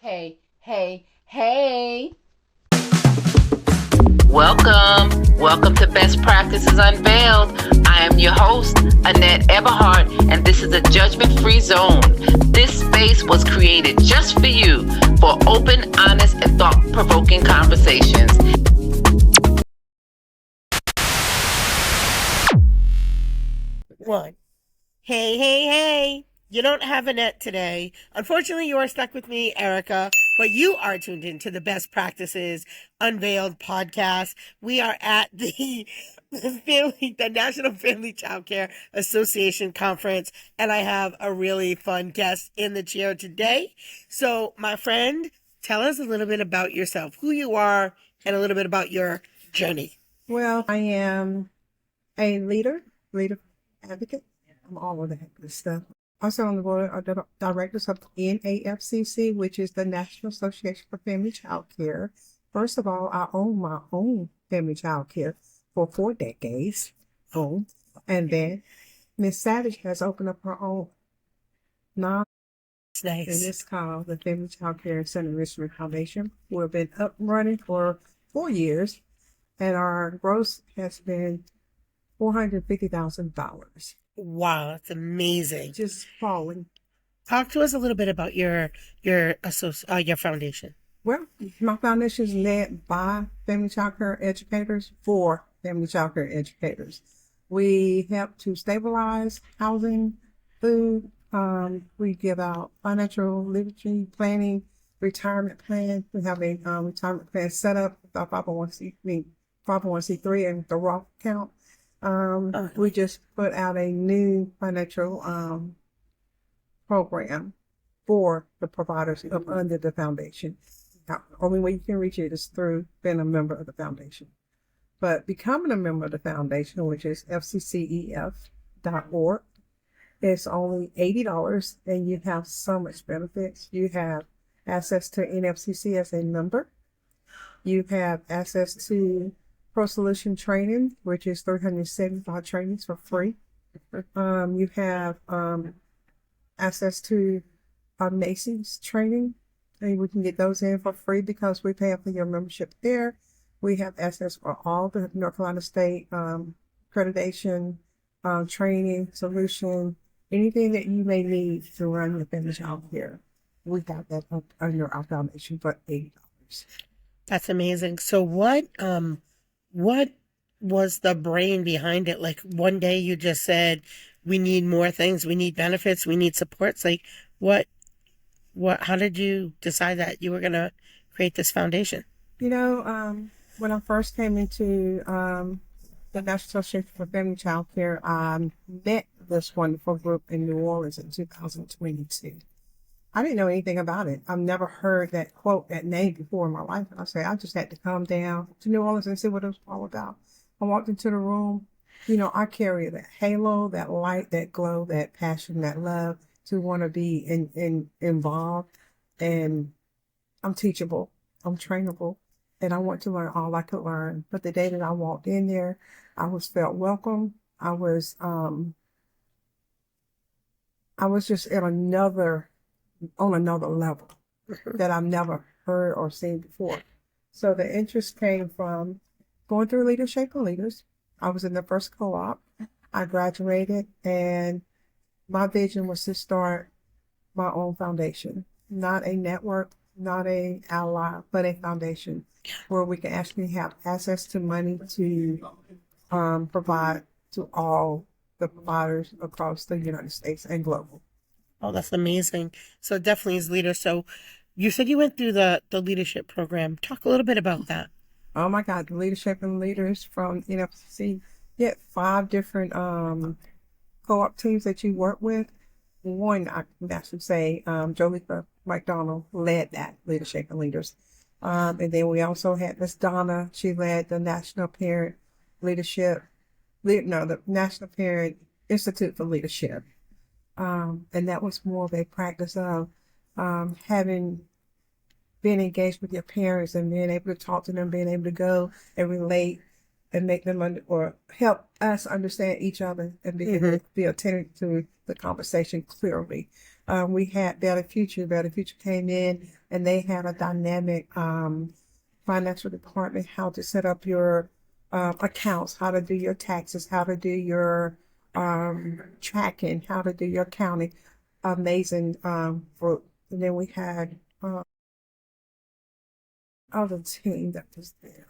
Hey, hey, hey. Welcome to Best Practices Unveiled. I am your host, Annette, and this is a judgment-free zone. This space was created just for you for open, honest, and thought-provoking conversations. One. Hey. You don't have Annette today. Unfortunately, you are stuck with me, Erica, but you are tuned in to the Best Practices Unveiled podcast. We are at the National Family Childcare Association conference, and I have a really fun guest in the chair today. So, my friend, tell us a little bit about yourself, who you are, and a little bit about your journey. Well, I am a leader advocate. I'm all of that good stuff. Also on the board of directors of the NAFCC, which is the National Association for Family Child Care. First of all, I own my own family child care for 4 decades. And then Miss Savage has opened up her own non. Nice. And it's called the Family Child Care Center Enrichment Foundation. We've been up and running for 4 years, and our gross has been $450,000. Wow, that's amazing. Just falling. Talk to us a little bit about your foundation. Well, my foundation is led by family child care educators for family child care educators. We help to stabilize housing, food. We give out financial literacy planning, retirement plan. We have a retirement plan set up with our 501c3 and the Roth account. We just put out a new financial program for the providers up under the foundation. Now, the only way you can reach it is through being a member of the foundation. But becoming a member of the foundation, which is fccef.org, it's only $80, and you have so much benefits. You have access to NFCC as a member. You have access to Pro Solution training, which is 375 trainings for free. You have access to NACY's training, and we can get those in for free because we pay for your membership there. We have access for all the North Carolina State accreditation, training, solution, anything that you may need to run your family child care. We have that under our foundation for $80. That's amazing. So what was the brain behind it? Like one day you just said, we need more things, we need benefits, we need supports. Like how did you decide that you were going to create this foundation? When I first came into the National Association for Family Child Care, I met this wonderful group in New Orleans in 2022. I didn't know anything about it. I've never heard that name before in my life. And I said, I just had to come down to New Orleans and see what it was all about. I walked into the room. I carry that halo, that light, that glow, that passion, that love to want to be involved. And I'm teachable. I'm trainable. And I want to learn all I could learn. But the day that I walked in there, I was felt welcome. I was just on another level that I've never heard or seen before. So the interest came from going through Leadership for Leaders. I was in the first co-op. I graduated, and my vision was to start my own foundation, not a network, not a ally, but a foundation where we can actually have access to money to provide to all the providers across the United States and global. Oh, that's amazing. So definitely as leader. So you said you went through the leadership program. Talk a little bit about that. Oh my God, the Leadership and Leaders from NFCC. You had 5 different co-op teams that you work with. One, I can actually say, Jolita McDonald led that Leadership and Leaders. And then we also had Miss Donna. She led the National Parent the National Parent Institute for Leadership. And that was more of a practice of having been engaged with your parents and being able to talk to them, being able to go and relate and make them or help us understand each other and be attentive to the conversation clearly. We had Better Future. Better Future came in and they had a dynamic financial department, how to set up your accounts, how to do your taxes, how to do your tracking, how to do your accounting. Amazing group. And then we had other team that was there.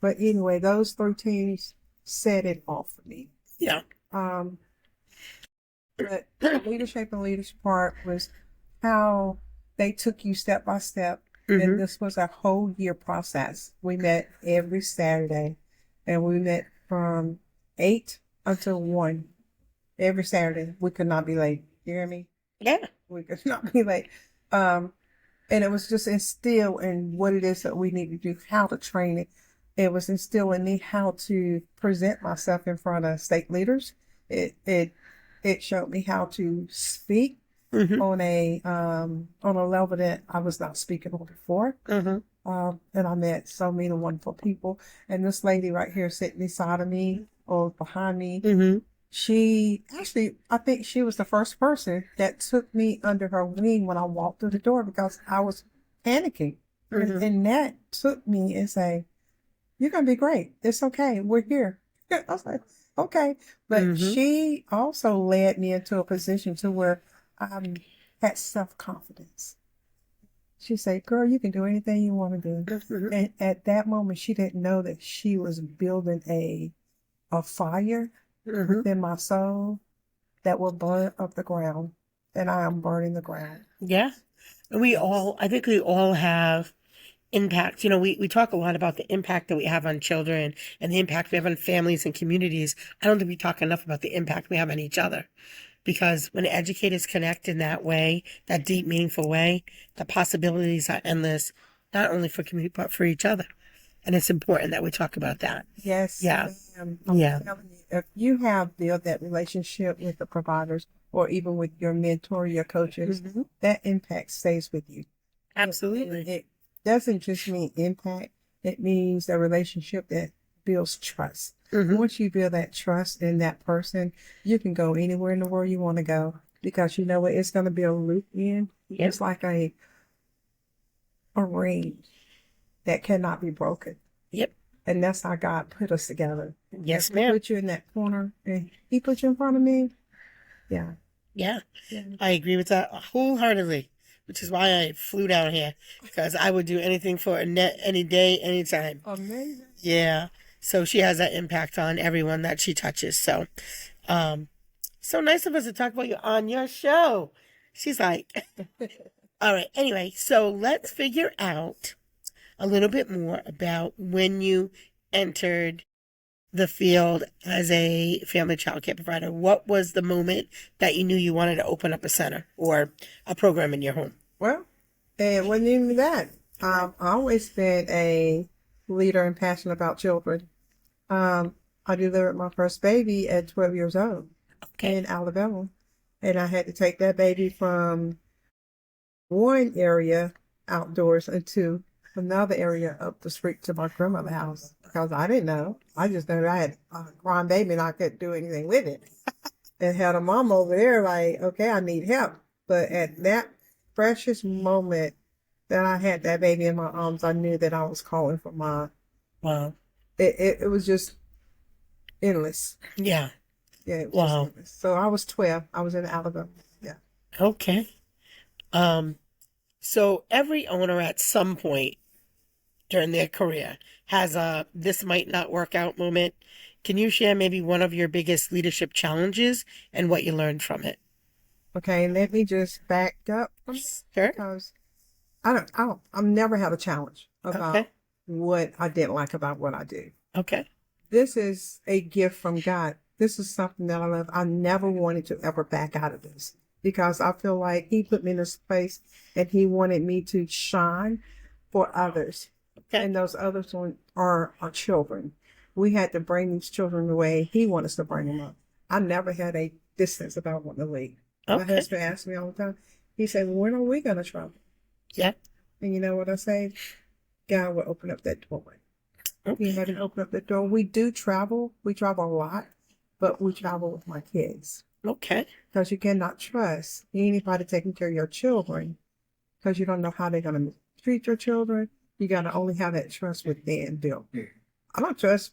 But anyway, those three teams set it off for me. Yeah. But the leadership and leadership part was how they took you step by step. And this was a whole year process. We met every Saturday and we met from 8 until 1 every Saturday. We could not be late. You hear me? Yeah. We could not be late. And it was just instilled in what it is that we need to do, how to train it. It was instilled in me how to present myself in front of state leaders. It showed me how to speak on a level that I was not speaking on before. And I met so many wonderful people. And this lady right here sitting beside of me or behind me, she actually, I think she was the first person that took me under her wing when I walked through the door because I was panicking. And that took me and say, "You're going to be great. It's okay. We're here." I was like, okay. But she also led me into a position to where I had self-confidence. She said, "Girl, you can do anything you want to do." And at that moment, she didn't know that she was building a fire within my soul that will burn up the ground. And I am burning the ground. Yeah. And I think we all have impact. We talk a lot about the impact that we have on children and the impact we have on families and communities. I don't think we talk enough about the impact we have on each other. Because when educators connect in that way, that deep, meaningful way, the possibilities are endless, not only for community, but for each other. And it's important that we talk about that. Yes. Yeah. I'm telling you, if you have built that relationship with the providers or even with your mentor, your coaches, that impact stays with you. Absolutely. It doesn't just mean impact. It means a relationship that builds trust. Once you build that trust in that person, you can go anywhere in the world you want to go because you know what? It's going to be a loop in. Yep. It's like a ring that cannot be broken. Yep. And that's how God put us together. Yes, He ma'am. put you in that corner and he put you in front of me. Yeah. Yeah. I agree with that wholeheartedly, which is why I flew down here because I would do anything for Annette any day, anytime. Amazing. Yeah. So she has that impact on everyone that she touches. So, so nice of us to talk about you on your show. She's like, all right. Anyway, so let's figure out a little bit more about when you entered the field as a family child care provider. What was the moment that you knew you wanted to open up a center or a program in your home? Well, it wasn't even that. I've always been a leader and passionate about children. I delivered my first baby at 12 years old in Alabama. And I had to take that baby from one area outdoors into another area up the street to my grandmother's house because I didn't know. I just knew I had a crying baby and I couldn't do anything with it. And had a mom over there like, okay, I need help. But at that precious moment that I had that baby in my arms, I knew that I was calling for mine. Wow. It was just endless. Yeah. Yeah. It was just endless. So I was 12. I was in Alabama. Yeah. Okay. So every owner at some point during their career has a this might not work out moment. Can you share maybe one of your biggest leadership challenges and what you learned from it? Okay, let me just back up from that Sure. because I've never had a challenge about what I didn't like about what I do. Okay. This is a gift from God. This is something that I love. I never wanted to ever back out of this because I feel like he put me in this place and he wanted me to shine for others. Okay. And those others are our children. We had to bring these children the way he wanted us to bring them up. I never had a distance about wanting to leave. My husband asked me all the time. He said, "Well, when are we going to travel?" Yeah. And you know what I say? God will open up that doorway. Okay. He had to open up the door. We do travel. We travel a lot, but we travel with my kids. Okay. because you cannot trust anybody taking care of your children because you don't know how they're going to treat your children. You got to only have that trust within built. I don't trust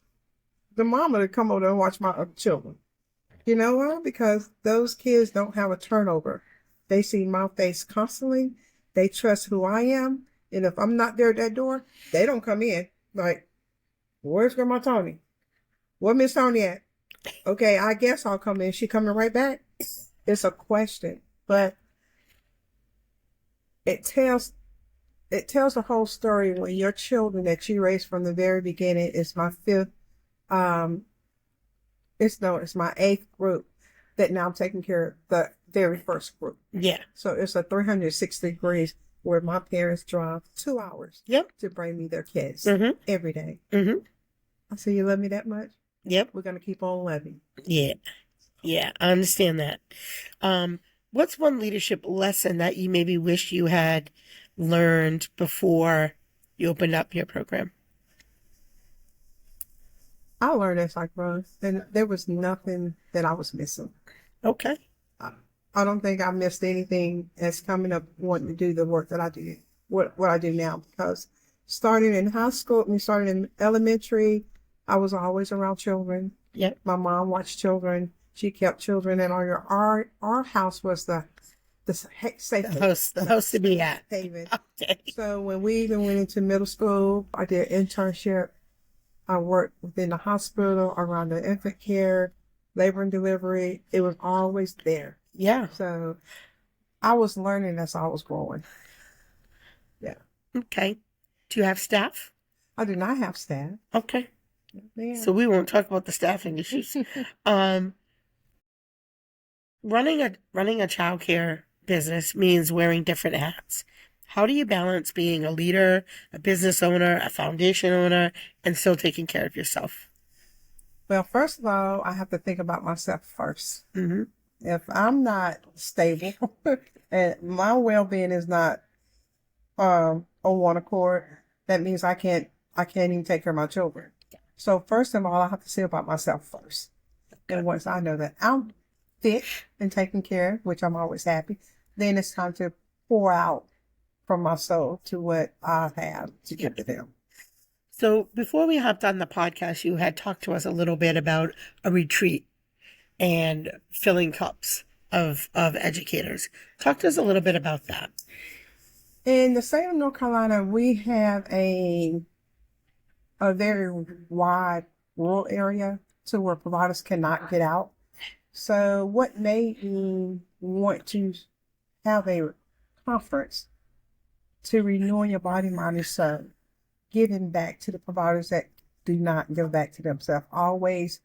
the mama to come over and watch my children. You know why? Because those kids don't have a turnover. They see my face constantly. They trust who I am. And if I'm not there at that door, they don't come in. Like, where's Grandma Toni? Where Miss Toni at? Okay, I guess I'll come in. She coming right back? It's a question. But it tells the whole story when your children that you raised from the very beginning is my fifth it's my eighth group that now I'm taking care of the very first group. Yeah. So it's a 360 degrees where my parents drive 2 hours Yep. to bring me their kids Mm-hmm. every day. Mm-hmm. I say, you love me that much? Yep. We're going to keep on loving. Yeah. Yeah. I understand that. What's one leadership lesson that you maybe wish you had learned before you opened up your program? I learned as I grew, and there was nothing that I was missing. Okay. I don't think I missed anything as coming up wanting to do the work that I do, what I do now, because starting in high school, starting in elementary, I was always around children. Yep. My mom watched children. She kept children, and our house was the safe The host to be at. haven. Okay. So when we even went into middle school, I did internship. I worked within the hospital, around the infant care, labor and delivery. It was always there. Yeah. So I was learning as I was growing. Yeah. Okay. Do you have staff? I do not have staff. Okay. Yeah. So we won't talk about the staffing issues. Running a childcare business means wearing different hats. How do you balance being a leader, a business owner, a foundation owner, and still taking care of yourself? Well, first of all, I have to think about myself first. Mm-hmm. If I'm not stable and my well-being is not on one accord, that means I can't even take care of my children. So first of all, I have to see about myself first. And once I know that I'm fit and taken care of, which I'm always happy, then it's time to pour out from my soul to what I have to give to them. So before we hopped on the podcast, you had talked to us a little bit about a retreat and filling cups of educators. Talk to us a little bit about that. In the state of North Carolina, we have a very wide rural area to where providers cannot get out. So what made me want to have a conference to renew your body, mind, and soul, giving back to the providers that do not give back to themselves, always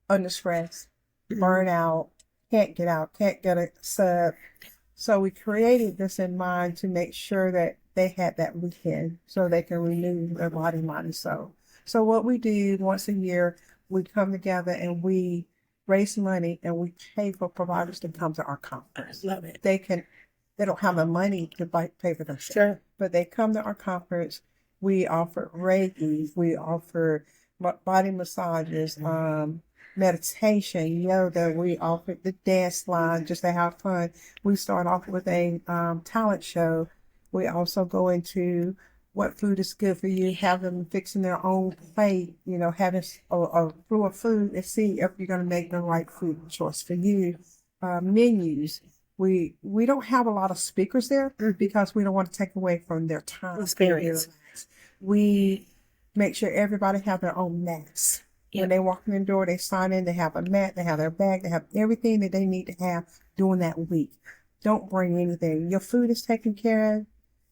under stress, burnout, can't get out, can't get a sub. So we created this in mind to make sure that they had that weekend so they can renew their body, mind, and soul. So what we do once a year, we come together and we raise money and we pay for providers to come to our conference. Love it. They don't have the money to pay for themselves. Sure. But they come to our conference. We offer Reiki. We offer body massages, meditation, yoga. We offer the dance line just to have fun. We start off with a talent show. We also go into what food is good for you, have them fixing their own plate, having a flow of food and see if you're going to make the right food choice for you. Menus. We don't have a lot of speakers there because we don't want to take away from their time. Experience. We make sure everybody have their own mats. Yep. When they walk in the door, they sign in, they have a mat, they have their bag, they have everything that they need to have during that week. Don't bring anything. Your food is taken care of.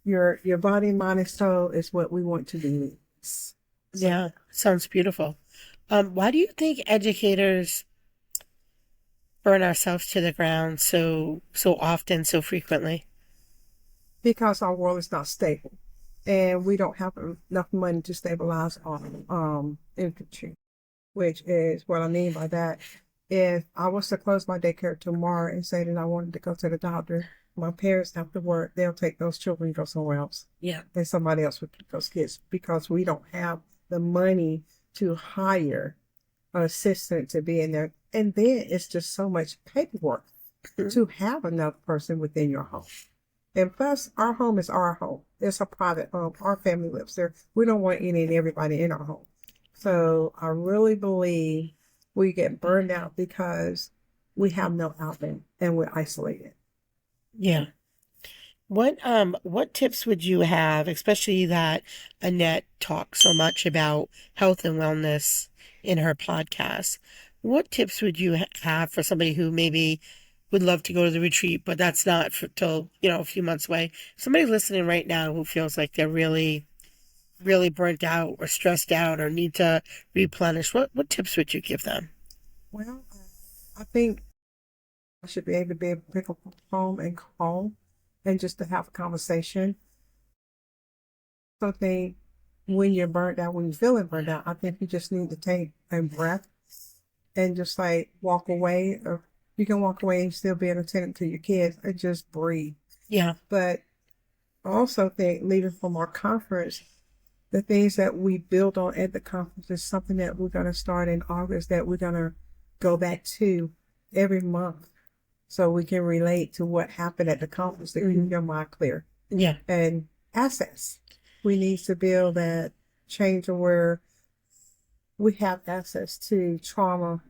Your body, mind, and soul is what we want to do. Yeah, sounds beautiful. Why do you think educators burn ourselves to the ground so often, so frequently? Because our world is not stable, and we don't have enough money to stabilize our infantry, which is what I mean by that. If I was to close my daycare tomorrow and say that I wanted to go to the doctor, my parents have to work. They'll take those children and go somewhere else. Yeah. And somebody else would keep those kids because we don't have the money to hire an assistant to be in there. And then it's just so much paperwork to have another person within your home. And plus, our home is our home. It's a private home. Our family lives there. We don't want any and everybody in our home. So I really believe we get burned out because we have no outlet and we're isolated. Yeah. What tips would you have, especially that Annette talks so much about health and wellness in her podcast? What tips would you have for somebody who maybe would love to go to the retreat, but that's not till, a few months away? Somebody listening right now who feels like they're really, really burnt out or stressed out or need to replenish, what tips would you give them? Well, I think I should be able to pick up the phone and call and just to have a conversation. So I think when you're burnt out, when you're feeling burnt out, I think you just need to take a breath and just like walk away, or you can walk away and still be an attendant to your kids and just breathe. Yeah. But I also think leaving from our conference, the things that we build on at the conference is something that we're going to start in August, that we're going to go back to every month so we can relate to what happened at the conference to keep your mind clear. Yeah. And access. We need to build that change where we have access to trauma,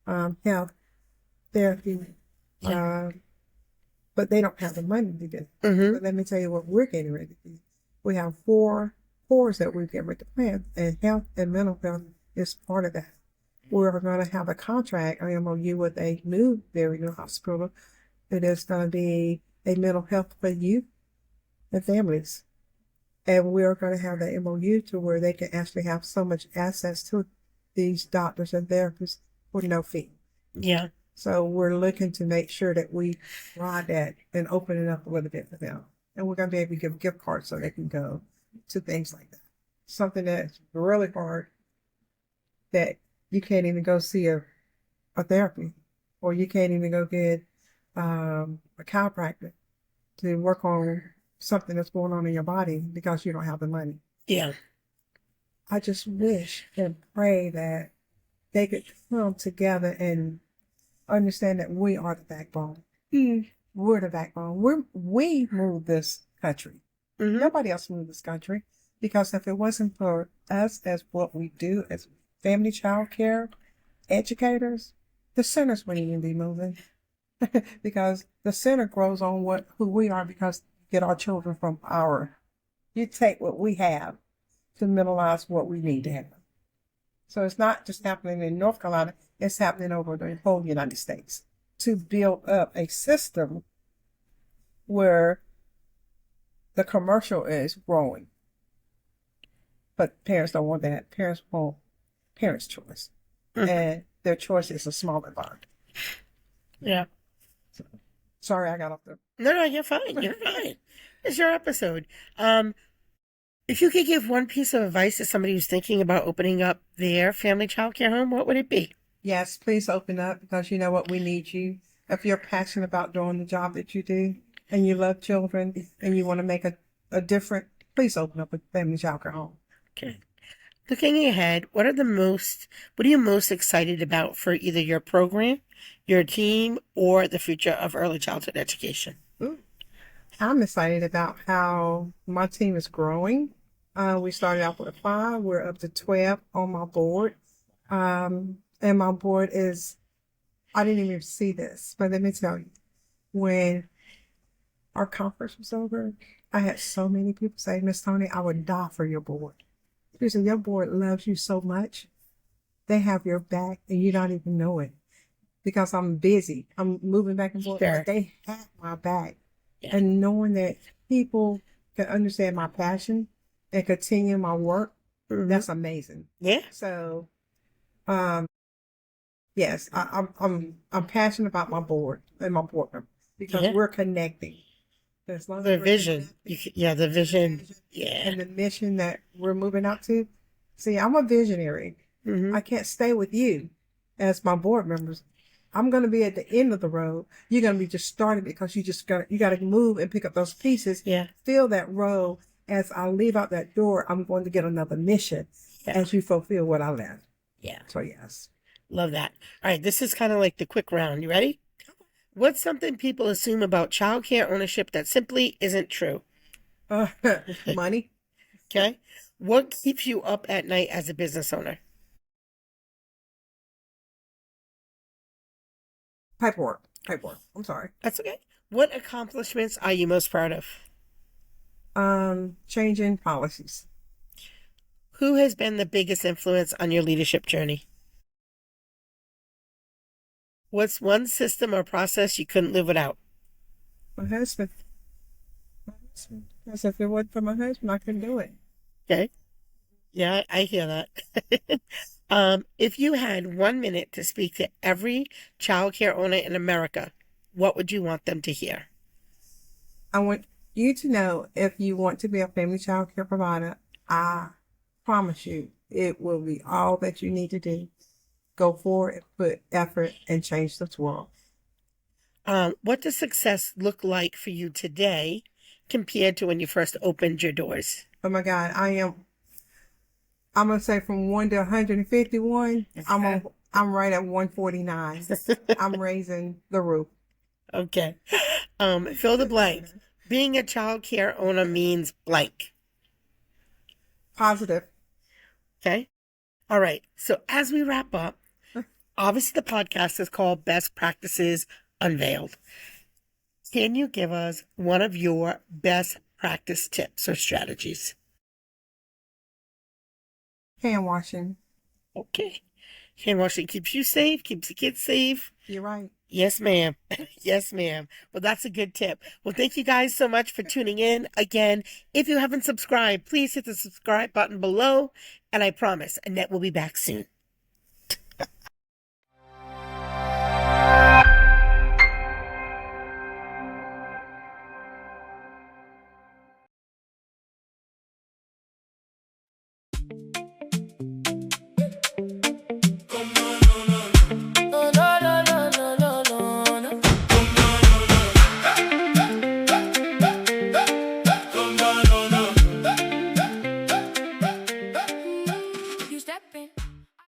health, therapy, but they don't have the money to do it. But let me tell you what we're getting ready to do. We have 4 cores that we're getting ready to plan, and health and mental health is part of that. We're going to have a contract, an MOU, with a very new hospital. It is going to be a mental health for youth and families. And we're going to have the MOU to where they can actually have so much access to these doctors and therapists for no fee. Yeah. So we're looking to make sure that we ride that and open it up a little bit for them. And we're going to be able to give gift cards so they can go to things like that. Something that's really hard, that you can't even go see a therapy, or you can't even go get a chiropractor to work on something that's going on in your body because you don't have the money. Yeah. I just wish and pray that they could come together and understand that we are the backbone. We're the backbone. We move this country. Nobody else moved this country, because if it wasn't for us as what we do as family child care educators, the centers wouldn't even be moving. Because the center grows on who we are, because we get our children from you take what we have to minimize what we need to have. So it's not just happening in North Carolina, it's happening over the whole United States, to build up a system where the commercial is growing. But parents don't want that. Parents want parents' choice. And their choice is a small environment. Yeah. So, sorry, I got off the... No, you're fine. You're fine. It's your episode. If you could give one piece of advice to somebody who's thinking about opening up their family child care home, what would it be? Yes, please open up, because you know what, we need you. If you're passionate about doing the job that you do and you love children and you want to make a difference, please open up a family child care home. Okay. Looking ahead, what are you most excited about for either your program, your team, or the future of early childhood education? I'm excited about how my team is growing. We started out with 5. We're up to 12 on my board. And my board is, I didn't even see this, but let me tell you, when our conference was over, I had so many people say, Miss Toni, I would die for your board. She said, your board loves you so much. They have your back and you don't even know it, because I'm busy. I'm moving back and forth. Sure. But they have my back. Yeah. And knowing that people can understand my passion and continue my work, that's amazing. Yeah. So, yes, I'm passionate about my board and my board member, because we're connecting. As long as The we're vision. connected, The vision. Yeah. and the mission that we're moving out to. See, I'm a visionary. I can't stay with you as my board members. I'm going to be at the end of the road. You're going to be just starting, because you got to move and pick up those pieces. Yeah. Fill that road. As I leave out that door, I'm going to get another mission as you fulfill what I left. Yeah. So yes. Love that. All right, this is kind of like the quick round. You ready? What's something people assume about childcare ownership that simply isn't true? Money, Okay. What keeps you up at night as a business owner? paperwork. I'm sorry. That's okay. What accomplishments are you most proud of? Changing policies. Who has been the biggest influence on your leadership journey? What's one system or process you couldn't live without? My husband. Because if it wasn't for my husband, I couldn't do it. Okay. Yeah, I hear that. If you had 1 minute to speak to every childcare owner in America, what would you want them to hear? I want you to know if you want to be a family child care provider, I promise you it will be all that you need to do. Go forward, put effort, and change this world. What does success look like for you today compared to when you first opened your doors? Oh my God, I'm gonna say from 1 to 151, I'm right at 149. I'm raising the roof. Okay. Fill the blank. Being a child care owner means blank. Positive. Okay. All right. So as we wrap up, obviously the podcast is called Best Practices Unveiled. Can you give us one of your best practice tips or strategies? Hand washing. Okay. Hand washing keeps you safe, keeps the kids safe. You're right. Yes, ma'am. Yes, ma'am. Well, that's a good tip. Well, thank you guys so much for tuning in. Again, if you haven't subscribed, please hit the subscribe button below. And I promise Annette will be back soon. Como